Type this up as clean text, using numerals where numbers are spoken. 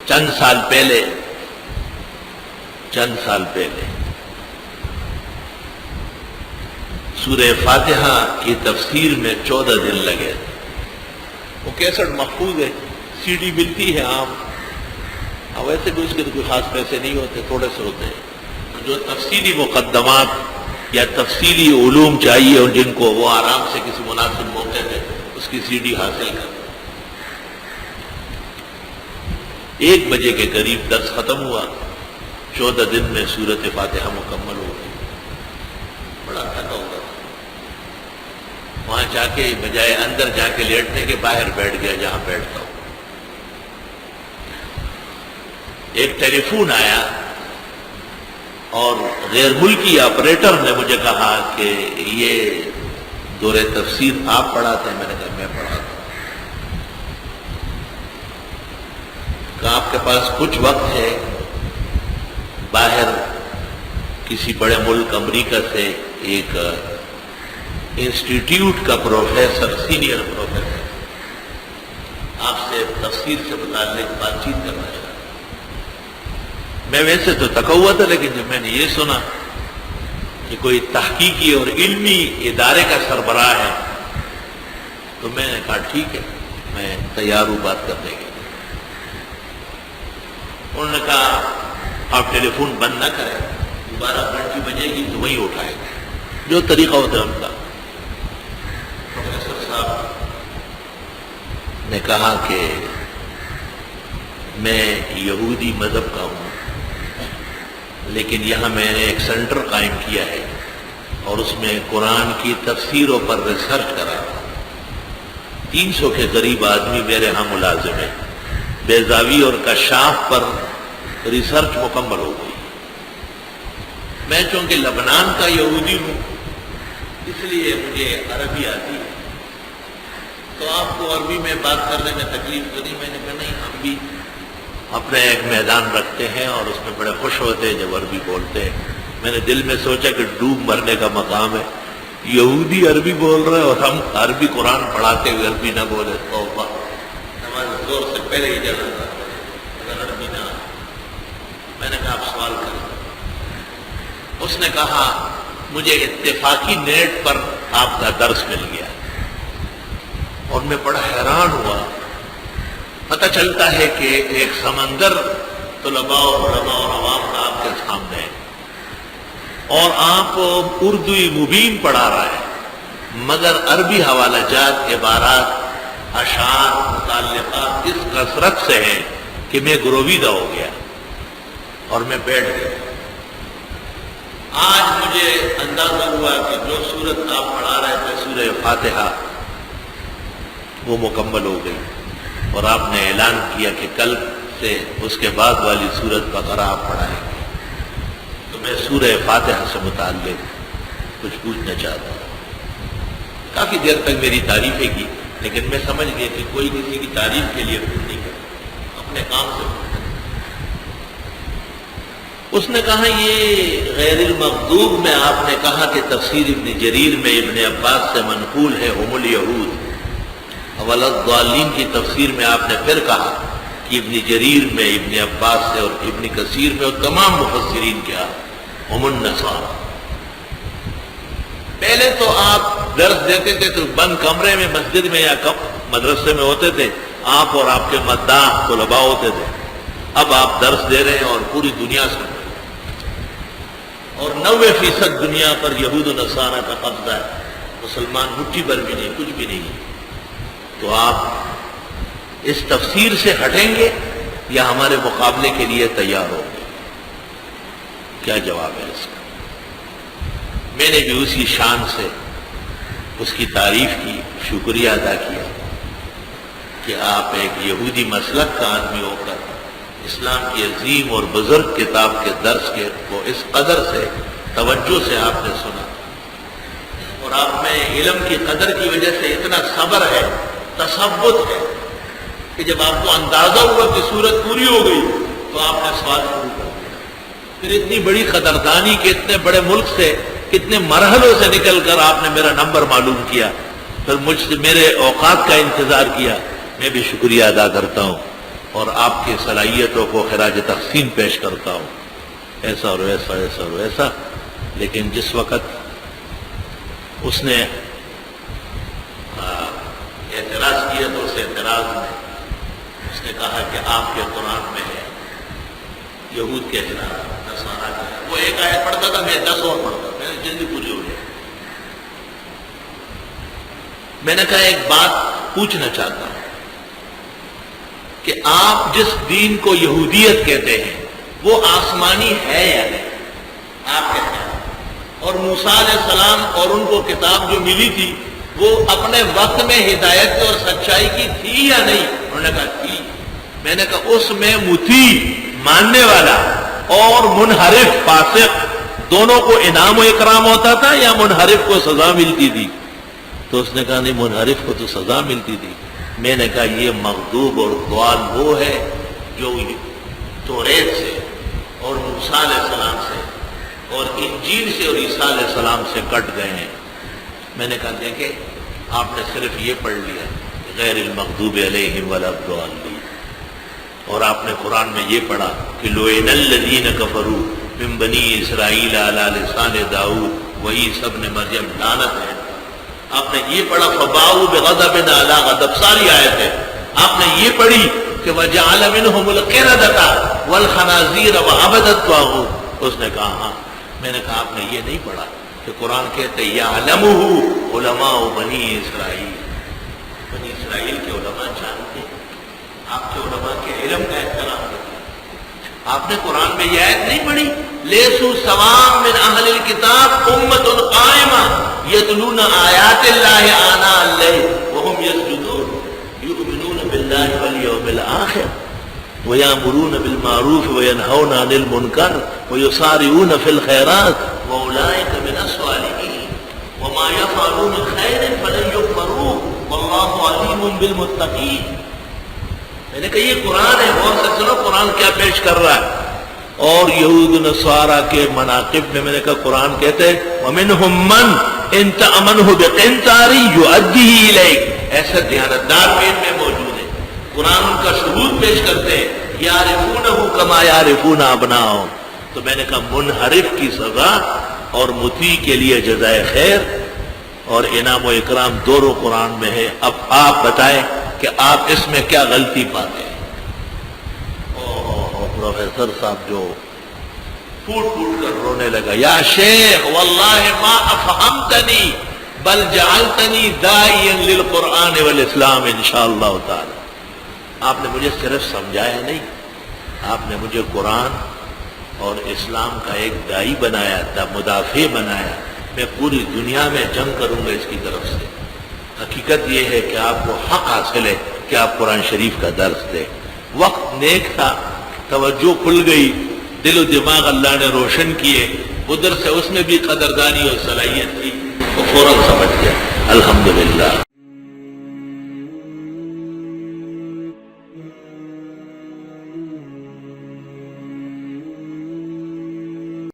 چند سال پہلے سورہ فاتحہ کی تفسیر میں 14 دن لگے تھے. وہ کیسٹ محفوظ ہے، سی ڈی ملتی ہے عام. اب ویسے بھی اس کے تو کوئی خاص پیسے نہیں ہوتے، تھوڑے سے ہوتے ہیں. جو تفصیلی مقدمات یا تفصیلی علوم چاہیے اور جن کو وہ آرام سے کسی مناسب موقع پہ اس کی سی ڈی حاصل کر. 1 بجے کے قریب درس ختم ہوا. 14 دن میں سورۃ فاتحہ مکمل ہو گئی. بڑا تھکا ہوا. وہاں جا کے بجائے اندر جا کے لیٹنے کے باہر بیٹھ گیا جہاں بیٹھتا ہوں. ایک ٹیلی فون آیا اور غیر ملکی آپریٹر نے مجھے کہا کہ یہ دور تفسیر آپ پڑھاتے ہیں؟ میں نے کہا میں پڑھاتا ہوں. کہا آپ کے پاس کچھ وقت ہے؟ باہر کسی بڑے ملک امریکہ سے ایک انسٹیٹیوٹ کا پروفیسر، سینئر پروفیسر آپ سے تفسیر سے متعلق بات چیت کرنا چاہتا. میں ویسے تو تھکا ہوا تھا، لیکن جب میں نے یہ سنا کہ کوئی تحقیقی اور علمی ادارے کا سربراہ ہے تو میں نے کہا ٹھیک ہے، میں تیار ہوں بات کرنے کے. انہوں نے کہا آپ ٹیلی فون بند نہ کریں، دوبارہ گھنٹی بجے گی تو وہیں اٹھائے گا، جو طریقہ ہوتا ہے ان کا. پروفیسر صاحب نے کہا کہ میں یہودی مذہب کا ہوں، لیکن یہاں میں نے ایک سینٹر قائم کیا ہے اور اس میں قرآن کی تفسیروں پر ریسرچ کرا. 300 کے قریب آدمی میرے ہاں ملازم ہیں. بیضاوی اور کشاف پر ریسرچ مکمل ہو گئی. میں چونکہ لبنان کا یہودی ہوں اس لیے مجھے عربی آتی ہے، تو آپ کو عربی میں بات کرنے میں تکلیف تو نہیں؟ میں نے کہا نہیں، ہم بھی اپنا ایک میدان رکھتے ہیں اور اس میں بڑے خوش ہوتے ہیں جب عربی بولتے ہیں. میں نے دل میں سوچا کہ ڈوب مرنے کا مقام ہے، یہودی عربی بول رہے اور ہم عربی قرآن پڑھاتے ہوئے عربی نہ بولے. توبہ، نماز زور سے پہلے ہی جانا تھا اگر عربی نہ. میں نے کہا آپ سوال کریں. اس نے کہا مجھے اتفاقی نیٹ پر آپ کا درس مل گیا اور میں بڑا حیران ہوا. پتہ چلتا ہے کہ ایک سمندر طلباء اور علماء اور عوام کا آپ کے سامنے ہے اور آپ اردوی مبین پڑھا رہا ہے، مگر عربی حوالہ جات، عبارات، اشعار، متعلقات اس کثرت سے ہیں کہ میں گرویدہ ہو گیا اور میں بیٹھ گیا. آج مجھے اندازہ ہوا کہ جو سورت آپ پڑھا رہے تھے سورہ فاتحہ وہ مکمل ہو گئی اور آپ نے اعلان کیا کہ کل سے اس کے بعد والی سورت بقرہ آپ پڑھائیں گے. تو میں سورہ فاتحہ سے متعلق کچھ پوچھنا چاہتا ہوں. کافی دیر تک میری تعریفیں کی، لیکن میں سمجھ گیا کہ کوئی کسی کی تعریف کے لیے کچھ نہیں کرتا، اپنے کام سے. اس نے کہا یہ غیر المغضوب میں آپ نے کہا کہ تفسیر ابن جریر میں ابن عباس سے منقول ہے ہم الیہود، ولا الضالین کی تفسیر میں آپ نے پھر کہا کہ ابن جریر میں ابن عباس سے اور ابن کثیر میں اور تمام مفسرین کیا ہم النصارى. پہلے تو آپ درس دیتے تھے تو بند کمرے میں مسجد میں یا مدرسے میں ہوتے تھے، آپ اور آپ کے مداح طلباء ہوتے تھے. اب آپ درس دے رہے ہیں اور پوری دنیا سے، اور 90% دنیا پر یہود و نصارہ کا قبضہ ہے، مسلمان مٹھی بھر بھی نہیں، کچھ بھی نہیں. تو آپ اس تفسیر سے ہٹیں گے یا ہمارے مقابلے کے لیے تیار ہوں گے؟ کیا جواب ہے اس کا؟ میں نے بھی اسی شان سے اس کی تعریف کی، شکریہ ادا کیا کہ آپ ایک یہودی مسلک کا آدمی ہو کر اسلام کی عظیم اور بزرگ کتاب کے درس کے کو اس قدر سے توجہ سے آپ نے سنا، اور آپ میں علم کی قدر کی وجہ سے اتنا صبر ہے، تصبت ہے کہ جب آپ کو اندازہ ہوا کہ سورت پوری ہو گئی تو آپ نے سوال شروع کر دیا. پھر اتنی بڑی قدردانی کہ اتنے بڑے ملک سے کتنے مرحلوں سے نکل کر آپ نے میرا نمبر معلوم کیا، پھر مجھ سے میرے اوقات کا انتظار کیا. میں بھی شکریہ ادا کرتا ہوں اور آپ کی صلاحیتوں کو خراج تحسین پیش کرتا ہوں، ایسا اور ویسا ایسا اور ویسا. لیکن جس وقت اس نے اعتراض کیا تو اس اعتراض میں اس نے کہا کہ آپ کے قرآن میں ہے یہود کے خلاف نصارہ کا ہے. وہ ایک آیت پڑھتا تھا، میں 10 اور پڑھتا، میں نے جلدی پوری ہو گئی. میں نے کہا ایک بات پوچھنا چاہتا ہوں کہ آپ جس دین کو یہودیت کہتے ہیں وہ آسمانی ہے یا نہیں؟ آپ کہتے ہیں. اور موسیٰ علیہ السلام اور ان کو کتاب جو ملی تھی وہ اپنے وقت میں ہدایت اور سچائی کی تھی یا نہیں؟ انہوں نے کہا تھی. میں نے کہا اس میں مطیع ماننے والا اور منحرف فاسق دونوں کو انعام و اکرام ہوتا تھا یا منحرف کو سزا ملتی تھی؟ تو اس نے کہا نہیں، منحرف کو تو سزا ملتی تھی. میں نے کہا یہ مغضوب اور ضال وہ ہے جو توریت سے اور موسیٰ علیہ السلام سے اور انجیل سے اور عیسیٰ علیہ السلام سے کٹ گئے ہیں. میں نے کہا دیکھیں آپ نے صرف یہ پڑھ لیا غیر المغضوب علیہم ولا الضالین، اور آپ نے قرآن میں یہ پڑھا کہ لعن الذین کفروا من بنی اسرائیل علی لسان داؤد وعیسی ابن مریم، لعنت ہے. آپ نے یہ پڑھا فباؤوا بغضب علی غضب، ساری آیت ہے. آپ نے یہ پڑھی کہ وجعل منہم القردۃ والخنازیر وعبد الطاغوت. اس نے کہا ہاں. میں نے کہا آپ نے یہ نہیں پڑھا کہ قرآن کہتے یعلمہ علماء بنی اسرائیل، بنی اسرائیل کے علماء جانتے ہیں، آپ کے علماء کے علم کا احترام کرتے ہیں. آپ نے قرآن میں یہ آیت نہیں پڑھی لیسوا سواء من اہل الکتاب امۃ قائمہ یتلون آیات اللہ آناء اللیل وہم یسجدون یؤمنون باللہ والیوم الآخر وَيَأْمُرُونَ بِالْمَعْرُوفِ وَيَنْهَوْنَ عَنِ الْمُنْكَرِ وَيُسَارِعُونَ فِي الْخَيْرَاتِ وَأُولَٰئِكَ مِنَ الصَّالِحِينَ وَمَا يَفْعَلُوا مِنْ خَيْرٍ فَلَن يُكْفَرُوهُ وَاللَّهُ عَلِيمٌ بِالْمُتَّقِينَ. میں نے کہا یہ قرآن ہے، غور سے سنو قرآن کیا پیش کر رہا ہے. اور یہود نصارہ کے مناقب میں نے کہا قرآن کہتے ہیں وَمِنْهُمْ مَنْ إِن تَأْمَنْهُ بِقِنْطَارٍ يُؤَدِّهِ إِلَيْكَ، ایسا دیانتدار بھی ان میں موجود ہے. قرآن ان کا ثبوت پیش کرتے ہیں یعرفونہ کما یعرفون ابناءہم. تو میں نے کہا منحرف کی سزا اور مطیع کے لیے جزائے خیر اور انعام و اکرام دونوں قرآن میں ہے. اب آپ بتائیں کہ آپ اس میں کیا غلطی پاتے ہیں. پروفیسر صاحب جو پھوٹ پھوٹ کر رونے لگا یا شیخ واللہ ما افہمتنی بل جعلتنی داعیا للقرآن والاسلام انشاءاللہ تعالی. آپ نے مجھے صرف سمجھایا نہیں، آپ نے مجھے قرآن اور اسلام کا ایک داعی بنایا تھا، مدافع بنایا. میں پوری دنیا میں جنگ کروں گا اس کی طرف سے. حقیقت یہ ہے کہ آپ کو حق حاصل ہے کہ آپ قرآن شریف کا درس دیں. وقت نیک تھا، توجہ کھل گئی، دل و دماغ اللہ نے روشن کیے. ادھر سے اس میں بھی قدردانی اور صلاحیت تھی، وہ فوراً سمجھ گیا. الحمدللہ.